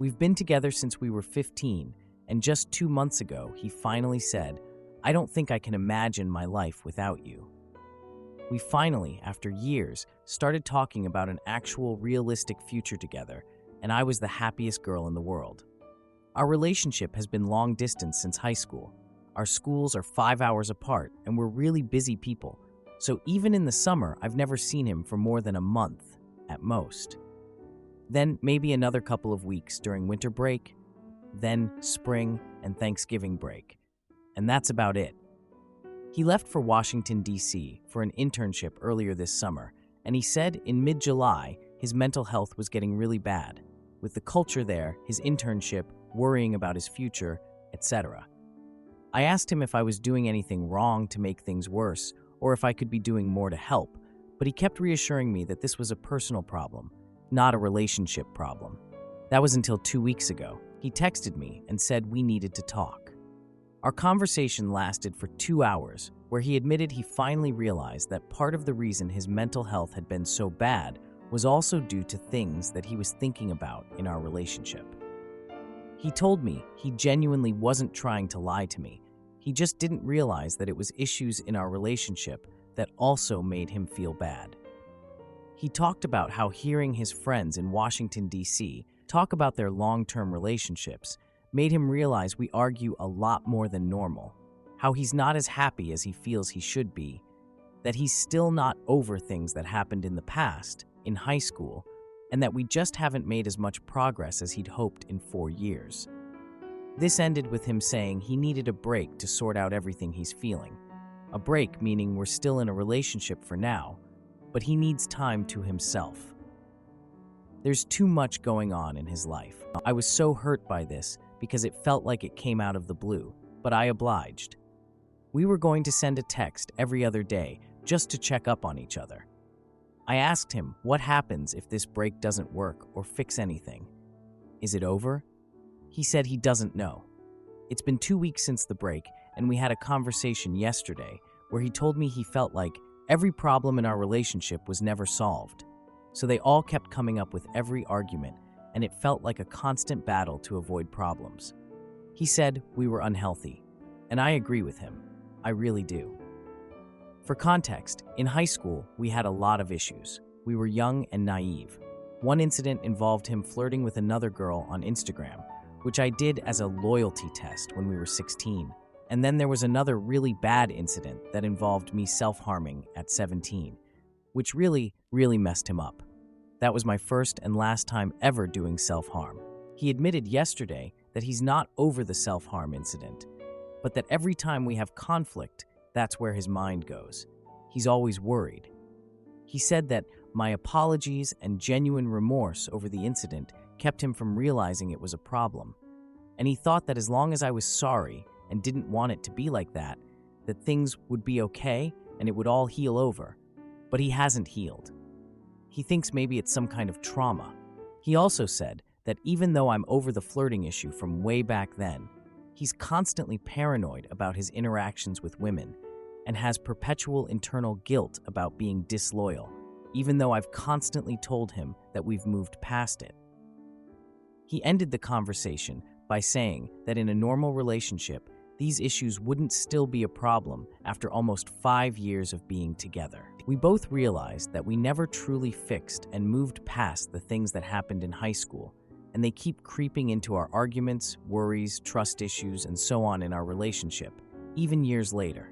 We've been together since we were 15, and just 2 months ago, he finally said, "I don't think I can imagine my life without you." We finally, after years, started talking about an actual realistic future together, and I was the happiest girl in the world. Our relationship has been long distance since high school. Our schools are 5 hours apart, and we're really busy people. So even in the summer, I've never seen him for more than a month, at most. Then maybe another couple of weeks during winter break, then spring and Thanksgiving break. And that's about it. He left for Washington, D.C. for an internship earlier this summer, and he said in mid-July his mental health was getting really bad. With the culture there, his internship, worrying about his future, etc. I asked him if I was doing anything wrong to make things worse, or if I could be doing more to help, but he kept reassuring me that this was a personal problem, not a relationship problem. That was until 2 weeks ago. He texted me and said we needed to talk. Our conversation lasted for 2 hours, where he admitted he finally realized that part of the reason his mental health had been so bad was also due to things that he was thinking about in our relationship. He told me he genuinely wasn't trying to lie to me. He just didn't realize that it was issues in our relationship that also made him feel bad. He talked about how hearing his friends in Washington, D.C. talk about their long-term relationships made him realize we argue a lot more than normal, how he's not as happy as he feels he should be, that he's still not over things that happened in the past, in high school, and that we just haven't made as much progress as he'd hoped in 4 years. This ended with him saying he needed a break to sort out everything he's feeling. A break meaning we're still in a relationship for now, but he needs time to himself. There's too much going on in his life. I was so hurt by this because it felt like it came out of the blue, but I obliged. We were going to send a text every other day just to check up on each other. I asked him what happens if this break doesn't work or fix anything. Is it over? He said he doesn't know. It's been 2 weeks since the break, and we had a conversation yesterday where he told me he felt like every problem in our relationship was never solved. So they all kept coming up with every argument, and it felt like a constant battle to avoid problems. He said we were unhealthy, and I agree with him. I really do. For context, in high school, we had a lot of issues. We were young and naive. One incident involved him flirting with another girl on Instagram, which I did as a loyalty test when we were 16. And then there was another really bad incident that involved me self-harming at 17, which really messed him up. That was my first and last time ever doing self-harm. He admitted yesterday that he's not over the self-harm incident, but that every time we have conflict, that's where his mind goes. He's always worried. He said that my apologies and genuine remorse over the incident kept him from realizing it was a problem. And he thought that as long as I was sorry and didn't want it to be like that things would be okay and it would all heal over. But he hasn't healed. He thinks maybe it's some kind of trauma. He also said that even though I'm over the flirting issue from way back then, he's constantly paranoid about his interactions with women and has perpetual internal guilt about being disloyal, even though I've constantly told him that we've moved past it. He ended the conversation by saying that in a normal relationship, these issues wouldn't still be a problem after almost 5 years of being together. We both realized that we never truly fixed and moved past the things that happened in high school, and they keep creeping into our arguments, worries, trust issues, and so on in our relationship, even years later.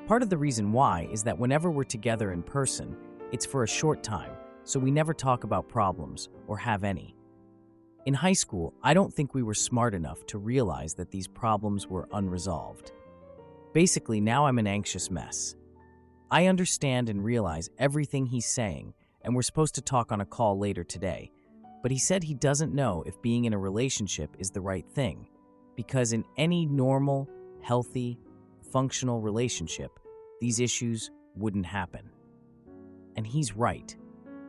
Part of the reason why is that whenever we're together in person, it's for a short time, so we never talk about problems or have any. In high school, I don't think we were smart enough to realize that these problems were unresolved. Basically, now I'm an anxious mess. I understand and realize everything he's saying, and we're supposed to talk on a call later today, but he said he doesn't know if being in a relationship is the right thing, because in any normal, healthy, functional relationship, these issues wouldn't happen. And he's right.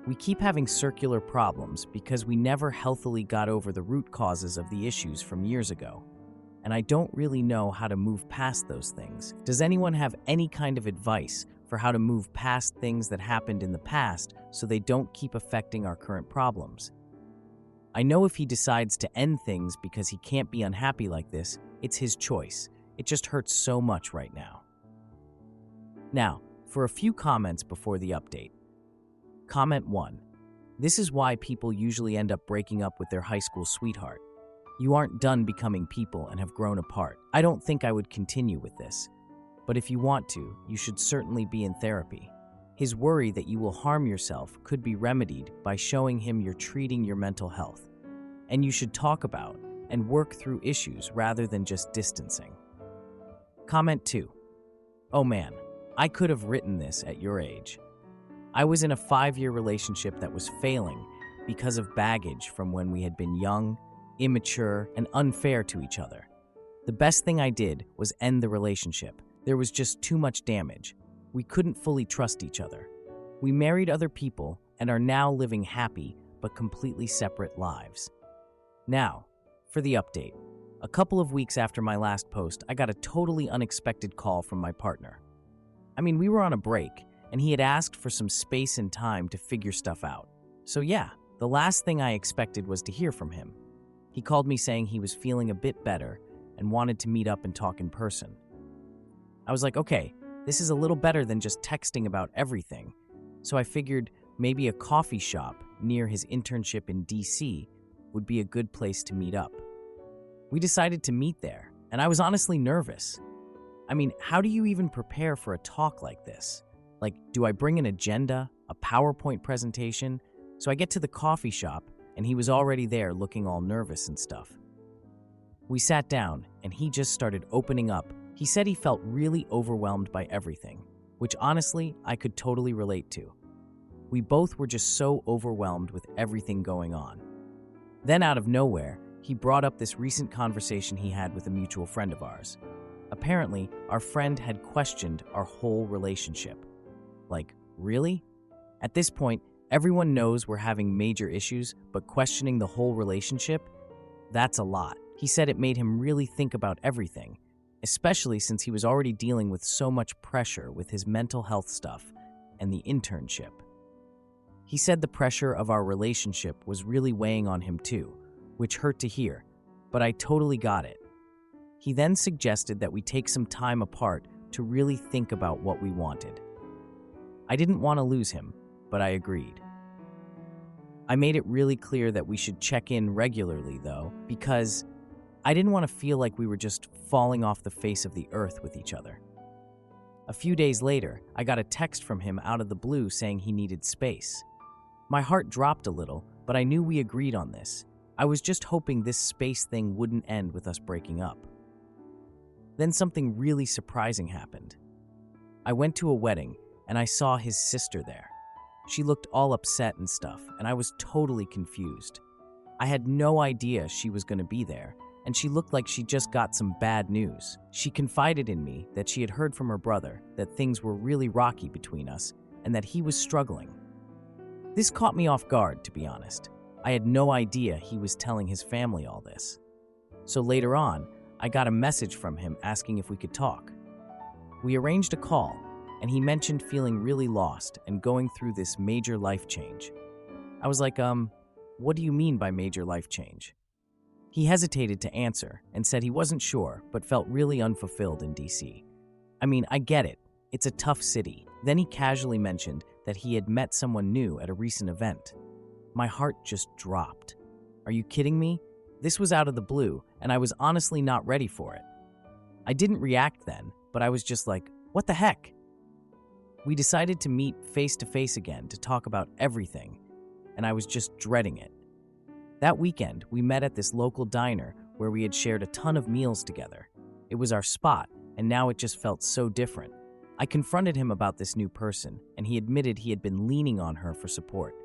We keep having circular problems because we never healthily got over the root causes of the issues from years ago. And I don't really know how to move past those things. Does anyone have any kind of advice for how to move past things that happened in the past so they don't keep affecting our current problems? I know if he decides to end things because he can't be unhappy like this, it's his choice. It just hurts so much right now. Now, for a few comments before the update. Comment 1. This is why people usually end up breaking up with their high school sweetheart. You aren't done becoming people and have grown apart. I don't think I would continue with this. But if you want to, you should certainly be in therapy. His worry that you will harm yourself could be remedied by showing him you're treating your mental health. And you should talk about and work through issues rather than just distancing. Comment 2. Oh man, I could have written this at your age. I was in a 5-year relationship that was failing because of baggage from when we had been young, immature, and unfair to each other. The best thing I did was end the relationship. There was just too much damage. We couldn't fully trust each other. We married other people and are now living happy but completely separate lives. Now, for the update. A couple of weeks after my last post, I got a totally unexpected call from my partner. We were on a break, and he had asked for some space and time to figure stuff out. So yeah, the last thing I expected was to hear from him. He called me saying he was feeling a bit better and wanted to meet up and talk in person. I was like, okay, this is a little better than just texting about everything. So I figured maybe a coffee shop near his internship in DC would be a good place to meet up. We decided to meet there, and I was honestly nervous. How do you even prepare for a talk like this? Do I bring an agenda, a PowerPoint presentation? So I get to the coffee shop, and he was already there looking all nervous and stuff. We sat down, and he just started opening up. He said he felt really overwhelmed by everything, which honestly, I could totally relate to. We both were just so overwhelmed with everything going on. Then out of nowhere, he brought up this recent conversation he had with a mutual friend of ours. Apparently, our friend had questioned our whole relationship. Really? At this point, everyone knows we're having major issues, but questioning the whole relationship? That's a lot. He said it made him really think about everything, especially since he was already dealing with so much pressure with his mental health stuff and the internship. He said the pressure of our relationship was really weighing on him too, which hurt to hear, but I totally got it. He then suggested that we take some time apart to really think about what we wanted. I didn't want to lose him, but I agreed. I made it really clear that we should check in regularly, though, because I didn't want to feel like we were just falling off the face of the earth with each other. A few days later, I got a text from him out of the blue saying he needed space. My heart dropped a little, but I knew we agreed on this. I was just hoping this space thing wouldn't end with us breaking up. Then something really surprising happened. I went to a wedding, and I saw his sister there. She looked all upset and stuff, and I was totally confused. I had no idea she was going to be there, and she looked like she just got some bad news. She confided in me that she had heard from her brother that things were really rocky between us and that he was struggling. This caught me off guard, to be honest. I had no idea he was telling his family all this. So later on, I got a message from him asking if we could talk. We arranged a call, and he mentioned feeling really lost and going through this major life change. I was like, what do you mean by major life change? He hesitated to answer and said he wasn't sure, but felt really unfulfilled in DC. I get it. It's a tough city. Then he casually mentioned that he had met someone new at a recent event. My heart just dropped. Are you kidding me? This was out of the blue, and I was honestly not ready for it. I didn't react then, but I was just like, what the heck? We decided to meet face-to-face again to talk about everything, and I was just dreading it. That weekend, we met at this local diner where we had shared a ton of meals together. It was our spot, and now it just felt so different. I confronted him about this new person, and he admitted he had been leaning on her for support.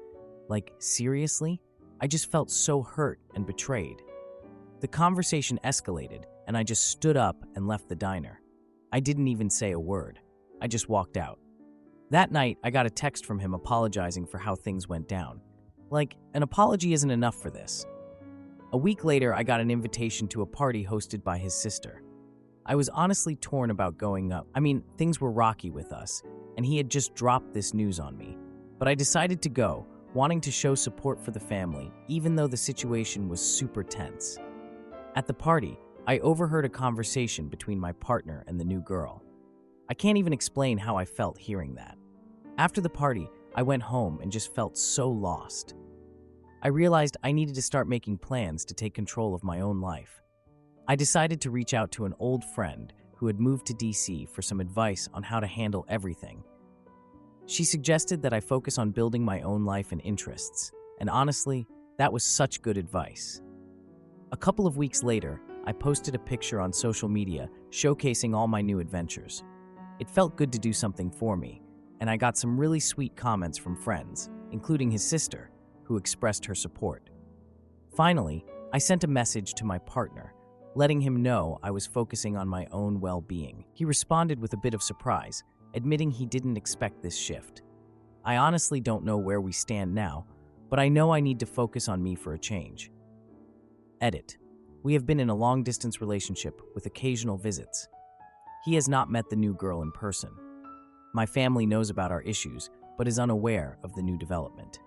Seriously? I just felt so hurt and betrayed. The conversation escalated, and I just stood up and left the diner. I didn't even say a word. I just walked out. That night, I got a text from him apologizing for how things went down. An apology isn't enough for this. A week later, I got an invitation to a party hosted by his sister. I was honestly torn about going up. Things were rocky with us, and he had just dropped this news on me. But I decided to go, wanting to show support for the family, even though the situation was super tense. At the party, I overheard a conversation between my partner and the new girl. I can't even explain how I felt hearing that. After the party, I went home and just felt so lost. I realized I needed to start making plans to take control of my own life. I decided to reach out to an old friend who had moved to DC for some advice on how to handle everything. She suggested that I focus on building my own life and interests, and honestly, that was such good advice. A couple of weeks later, I posted a picture on social media showcasing all my new adventures. It felt good to do something for me, and I got some really sweet comments from friends, including his sister, who expressed her support. Finally, I sent a message to my partner, letting him know I was focusing on my own well-being. He responded with a bit of surprise, admitting he didn't expect this shift. I honestly don't know where we stand now, but I know I need to focus on me for a change. Edit. We have been in a long-distance relationship with occasional visits. He has not met the new girl in person. My family knows about our issues, but is unaware of the new development.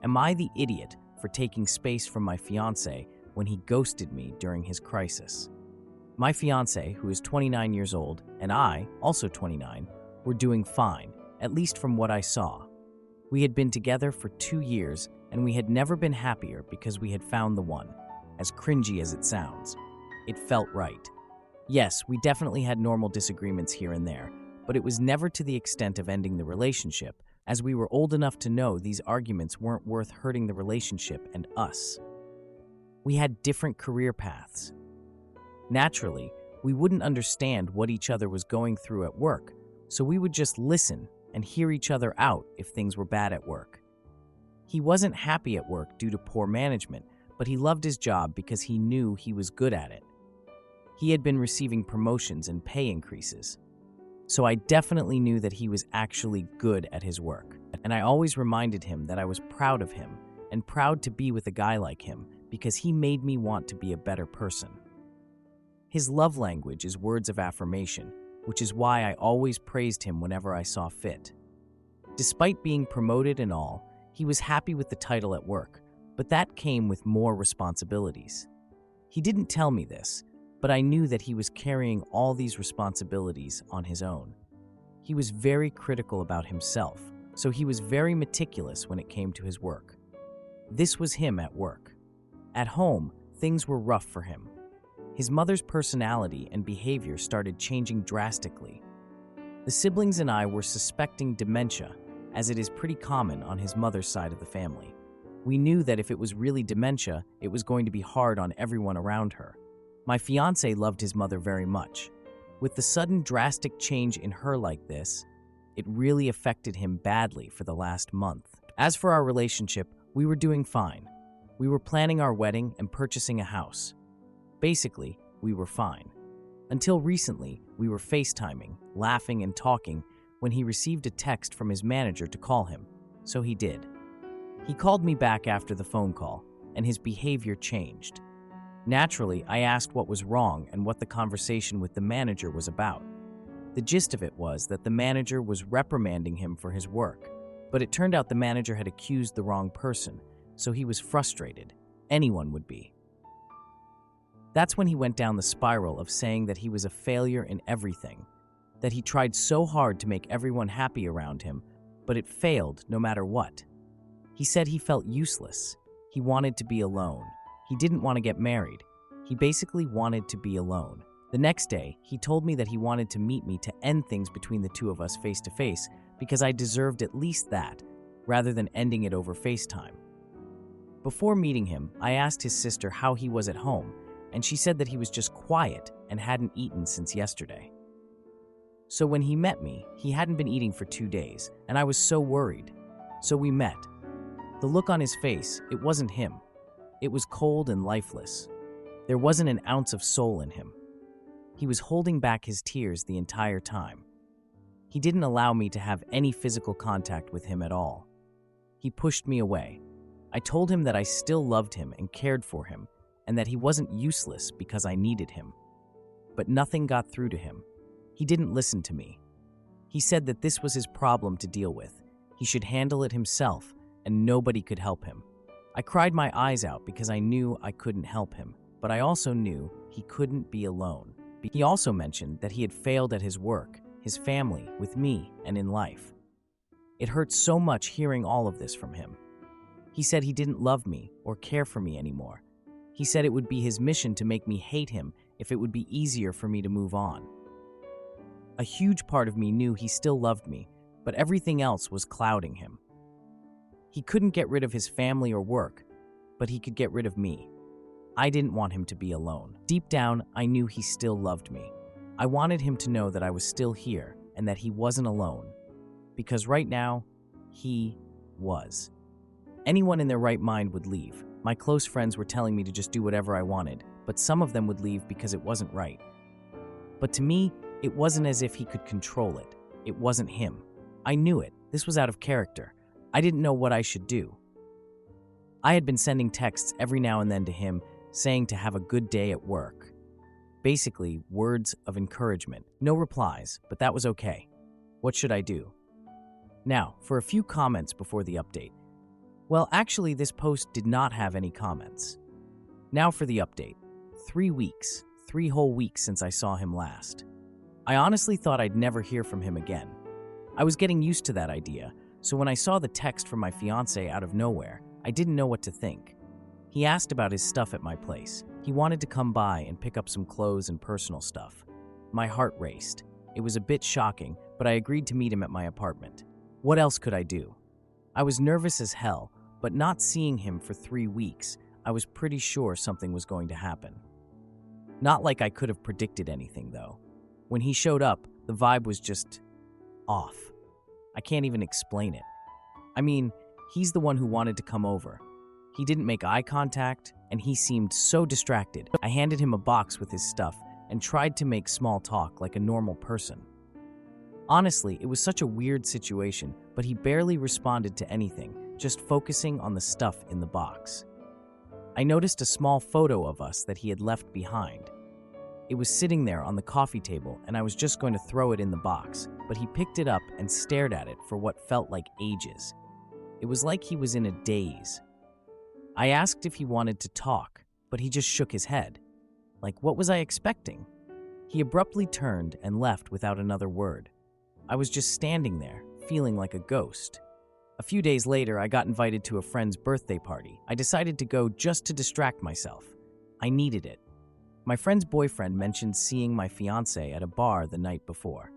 Am I the idiot for taking space from my fiancé when he ghosted me during his crisis? My fiancé, who is 29 years old, and I, also 29, were doing fine, at least from what I saw. We had been together for 2 years, and we had never been happier because we had found the one. As cringy as it sounds, it felt right. Yes, we definitely had normal disagreements here and there, but it was never to the extent of ending the relationship, as we were old enough to know these arguments weren't worth hurting the relationship and us. We had different career paths. Naturally, we wouldn't understand what each other was going through at work, so we would just listen and hear each other out if things were bad at work. He wasn't happy at work due to poor management, but he loved his job because he knew he was good at it. He had been receiving promotions and pay increases. So I definitely knew that he was actually good at his work, and I always reminded him that I was proud of him and proud to be with a guy like him because he made me want to be a better person. His love language is words of affirmation, which is why I always praised him whenever I saw fit. Despite being promoted and all, he was happy with the title at work, but that came with more responsibilities. He didn't tell me this, but I knew that he was carrying all these responsibilities on his own. He was very critical about himself, so he was very meticulous when it came to his work. This was him at work. At home, things were rough for him. His mother's personality and behavior started changing drastically. The siblings and I were suspecting dementia, as it is pretty common on his mother's side of the family. We knew that if it was really dementia, it was going to be hard on everyone around her. My fiancé loved his mother very much. With the sudden drastic change in her like this, it really affected him badly for the last month. As for our relationship, we were doing fine. We were planning our wedding and purchasing a house. Basically, we were fine. Until recently, we were FaceTiming, laughing and talking when he received a text from his manager to call him, so he did. He called me back after the phone call, and his behavior changed. Naturally, I asked what was wrong and what the conversation with the manager was about. The gist of it was that the manager was reprimanding him for his work, but it turned out the manager had accused the wrong person, so he was frustrated. Anyone would be. That's when he went down the spiral of saying that he was a failure in everything, that he tried so hard to make everyone happy around him, but it failed no matter what. He said he felt useless. He wanted to be alone. He didn't want to get married. He basically wanted to be alone. The next day, he told me that he wanted to meet me to end things between the two of us face to face because I deserved at least that, rather than ending it over FaceTime. Before meeting him, I asked his sister how he was at home, and she said that he was just quiet and hadn't eaten since yesterday. So when he met me, he hadn't been eating for 2 days, and I was so worried. So we met. The look on his face, it wasn't him. It was cold and lifeless. There wasn't an ounce of soul in him. He was holding back his tears the entire time. He didn't allow me to have any physical contact with him at all. He pushed me away. I told him that I still loved him and cared for him, and that he wasn't useless because I needed him. But nothing got through to him. He didn't listen to me. He said that this was his problem to deal with. He should handle it himself, and nobody could help him. I cried my eyes out because I knew I couldn't help him, but I also knew he couldn't be alone. He also mentioned that he had failed at his work, his family, with me, and in life. It hurt so much hearing all of this from him. He said he didn't love me or care for me anymore. He said it would be his mission to make me hate him if it would be easier for me to move on. A huge part of me knew he still loved me, but everything else was clouding him. He couldn't get rid of his family or work, but he could get rid of me. I didn't want him to be alone. Deep down, I knew he still loved me. I wanted him to know that I was still here and that he wasn't alone, because right now, he was. Anyone in their right mind would leave. My close friends were telling me to just do whatever I wanted, but some of them would leave because it wasn't right. But to me, it wasn't as if he could control it. It wasn't him. I knew it. This was out of character. I didn't know what I should do. I had been sending texts every now and then to him, saying to have a good day at work. Basically, words of encouragement. No replies, but that was okay. What should I do? Now, for a few comments before the update. Well, actually, this post did not have any comments. Now for the update. 3 weeks. 3 whole weeks since I saw him last. I honestly thought I'd never hear from him again. I was getting used to that idea, so when I saw the text from my fiancé out of nowhere, I didn't know what to think. He asked about his stuff at my place. He wanted to come by and pick up some clothes and personal stuff. My heart raced. It was a bit shocking, but I agreed to meet him at my apartment. What else could I do? I was nervous as hell, but not seeing him for 3 weeks, I was pretty sure something was going to happen. Not like I could have predicted anything, though. When he showed up, the vibe was just off. I can't even explain it. I mean, he's the one who wanted to come over. He didn't make eye contact, and he seemed so distracted. I handed him a box with his stuff and tried to make small talk like a normal person. Honestly, it was such a weird situation, but he barely responded to anything, just focusing on the stuff in the box. I noticed a small photo of us that he had left behind. It was sitting there on the coffee table, and I was just going to throw it in the box, but he picked it up and stared at it for what felt like ages. It was like he was in a daze. I asked if he wanted to talk, but he just shook his head. Like, what was I expecting? He abruptly turned and left without another word. I was just standing there, feeling like a ghost. A few days later, I got invited to a friend's birthday party. I decided to go just to distract myself. I needed it. My friend's boyfriend mentioned seeing my fiancé at a bar the night before.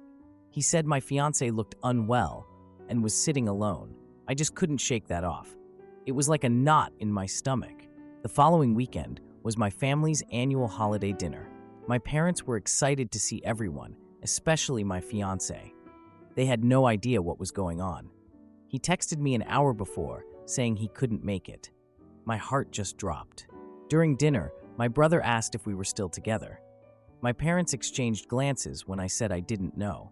He said my fiancé looked unwell and was sitting alone. I just couldn't shake that off. It was like a knot in my stomach. The following weekend was my family's annual holiday dinner. My parents were excited to see everyone, especially my fiancé. They had no idea what was going on. He texted me an hour before, saying he couldn't make it. My heart just dropped. During dinner, my brother asked if we were still together. My parents exchanged glances when I said I didn't know.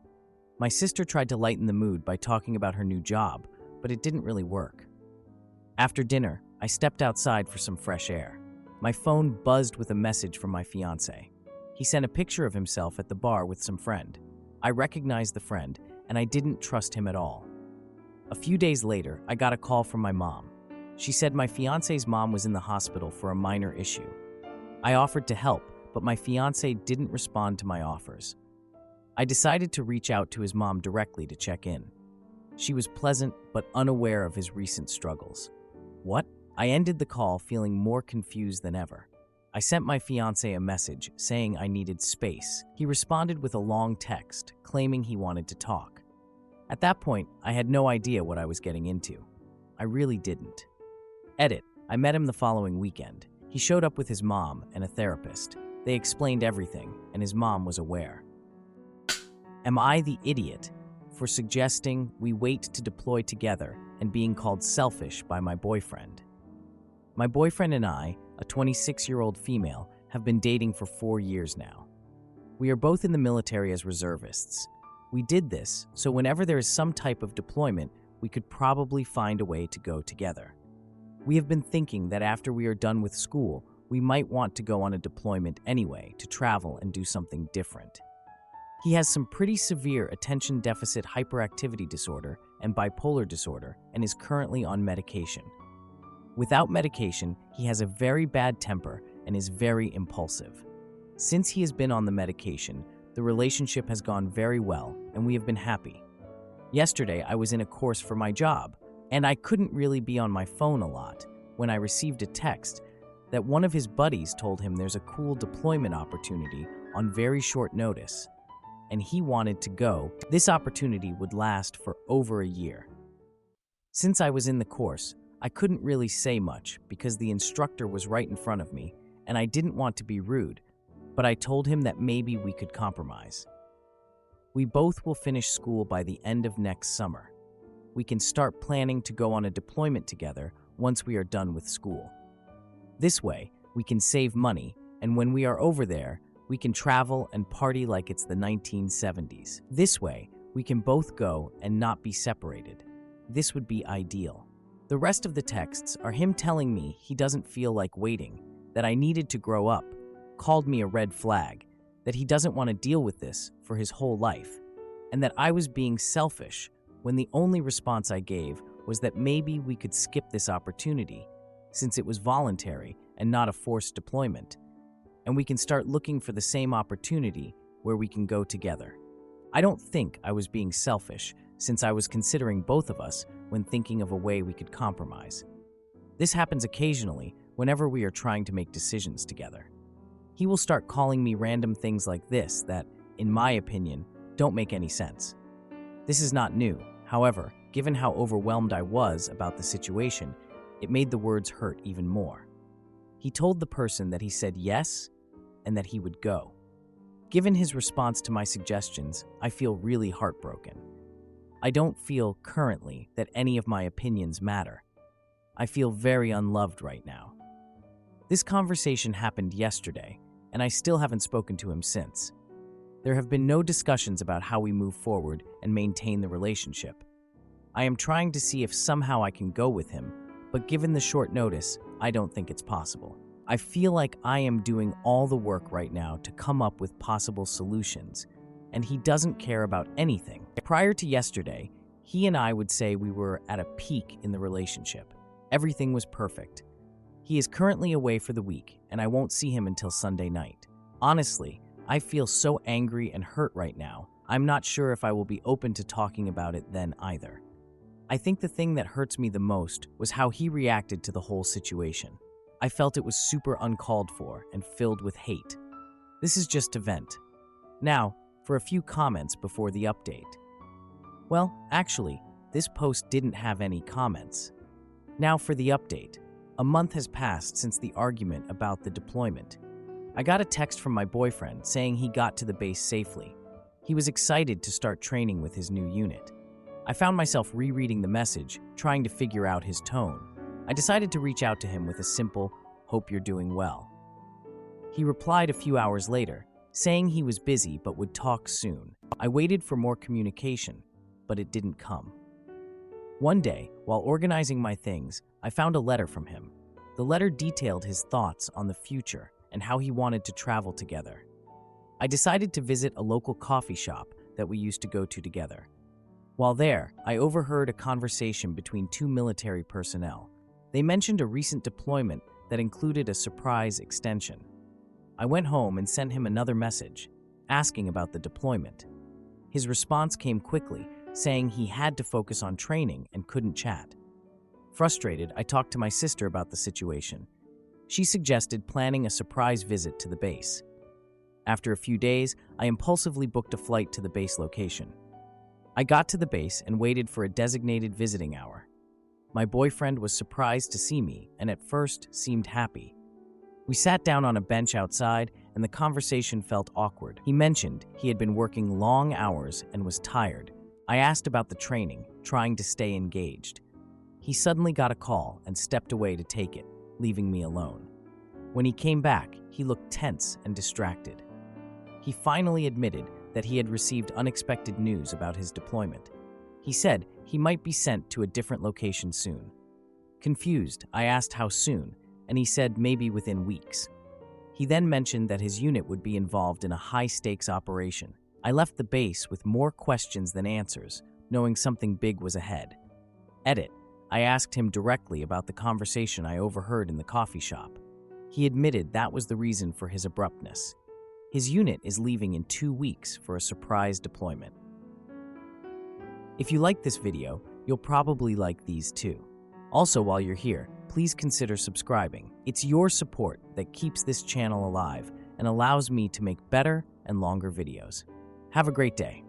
My sister tried to lighten the mood by talking about her new job, but it didn't really work. After dinner, I stepped outside for some fresh air. My phone buzzed with a message from my fiancé. He sent a picture of himself at the bar with some friend. I recognized the friend, and I didn't trust him at all. A few days later, I got a call from my mom. She said my fiancé's mom was in the hospital for a minor issue. I offered to help, but my fiancé didn't respond to my offers. I decided to reach out to his mom directly to check in. She was pleasant but unaware of his recent struggles. What? I ended the call feeling more confused than ever. I sent my fiancé a message saying I needed space. He responded with a long text claiming he wanted to talk. At that point, I had no idea what I was getting into. I really didn't. Edit. I met him the following weekend. He showed up with his mom and a therapist. They explained everything, and his mom was aware. Am I the idiot for suggesting we wait to deploy together and being called selfish by my boyfriend? My boyfriend and I, a 26-year-old female, have been dating for 4 years now. We are both in the military as reservists. We did this so whenever there is some type of deployment, we could probably find a way to go together. We have been thinking that after we are done with school, we might want to go on a deployment anyway to travel and do something different. He has some pretty severe attention deficit hyperactivity disorder and bipolar disorder and is currently on medication. Without medication, he has a very bad temper and is very impulsive. Since he has been on the medication, the relationship has gone very well and we have been happy. Yesterday, I was in a course for my job, and I couldn't really be on my phone a lot when I received a text that one of his buddies told him there's a cool deployment opportunity on very short notice, and he wanted to go. This opportunity would last for over a year. Since I was in the course, I couldn't really say much because the instructor was right in front of me, and I didn't want to be rude, but I told him that maybe we could compromise. We both will finish school by the end of next summer. We can start planning to go on a deployment together once we are done with school. This way, we can save money, and when we are over there, we can travel and party like it's the 1970s. This way, we can both go and not be separated. This would be ideal. The rest of the texts are him telling me he doesn't feel like waiting, that I needed to grow up, called me a red flag, that he doesn't want to deal with this for his whole life, and that I was being selfish when the only response I gave was that maybe we could skip this opportunity since it was voluntary and not a forced deployment, and we can start looking for the same opportunity where we can go together. I don't think I was being selfish since I was considering both of us when thinking of a way we could compromise. This happens occasionally whenever we are trying to make decisions together. He will start calling me random things like this that, in my opinion, don't make any sense. This is not new. However, given how overwhelmed I was about the situation, it made the words hurt even more. He told the person that he said yes and that he would go. Given his response to my suggestions, I feel really heartbroken. I don't feel currently that any of my opinions matter. I feel very unloved right now. This conversation happened yesterday, and I still haven't spoken to him since. There have been no discussions about how we move forward and maintain the relationship. I am trying to see if somehow I can go with him, but given the short notice, I don't think it's possible. I feel like I am doing all the work right now to come up with possible solutions, and he doesn't care about anything. Prior to yesterday, he and I would say we were at a peak in the relationship. Everything was perfect. He is currently away for the week, and I won't see him until Sunday night. Honestly, I feel so angry and hurt right now. I'm not sure if I will be open to talking about it then either. I think the thing that hurts me the most was how he reacted to the whole situation. I felt it was super uncalled for and filled with hate. This is just to vent. Now, for a few comments before the update. Well, actually, this post didn't have any comments. Now for the update. A month has passed since the argument about the deployment. I got a text from my boyfriend saying he got to the base safely. He was excited to start training with his new unit. I found myself rereading the message, trying to figure out his tone. I decided to reach out to him with a simple, "Hope you're doing well." He replied a few hours later, saying he was busy but would talk soon. I waited for more communication, but it didn't come. One day, while organizing my things, I found a letter from him. The letter detailed his thoughts on the future and how he wanted to travel together. I decided to visit a local coffee shop that we used to go to together. While there, I overheard a conversation between two military personnel. They mentioned a recent deployment that included a surprise extension. I went home and sent him another message, asking about the deployment. His response came quickly, saying he had to focus on training and couldn't chat. Frustrated, I talked to my sister about the situation. She suggested planning a surprise visit to the base. After a few days, I impulsively booked a flight to the base location. I got to the base and waited for a designated visiting hour. My boyfriend was surprised to see me and at first seemed happy. We sat down on a bench outside and the conversation felt awkward. He mentioned he had been working long hours and was tired. I asked about the training, trying to stay engaged. He suddenly got a call and stepped away to take it, leaving me alone. When he came back, he looked tense and distracted. He finally admitted that he had received unexpected news about his deployment. He said he might be sent to a different location soon. Confused, I asked how soon, and he said maybe within weeks. He then mentioned that his unit would be involved in a high-stakes operation. I left the base with more questions than answers, knowing something big was ahead. Edit. I asked him directly about the conversation I overheard in the coffee shop. He admitted that was the reason for his abruptness. His unit is leaving in 2 weeks for a surprise deployment. If you like this video, you'll probably like these too. Also, while you're here, please consider subscribing. It's your support that keeps this channel alive and allows me to make better and longer videos. Have a great day.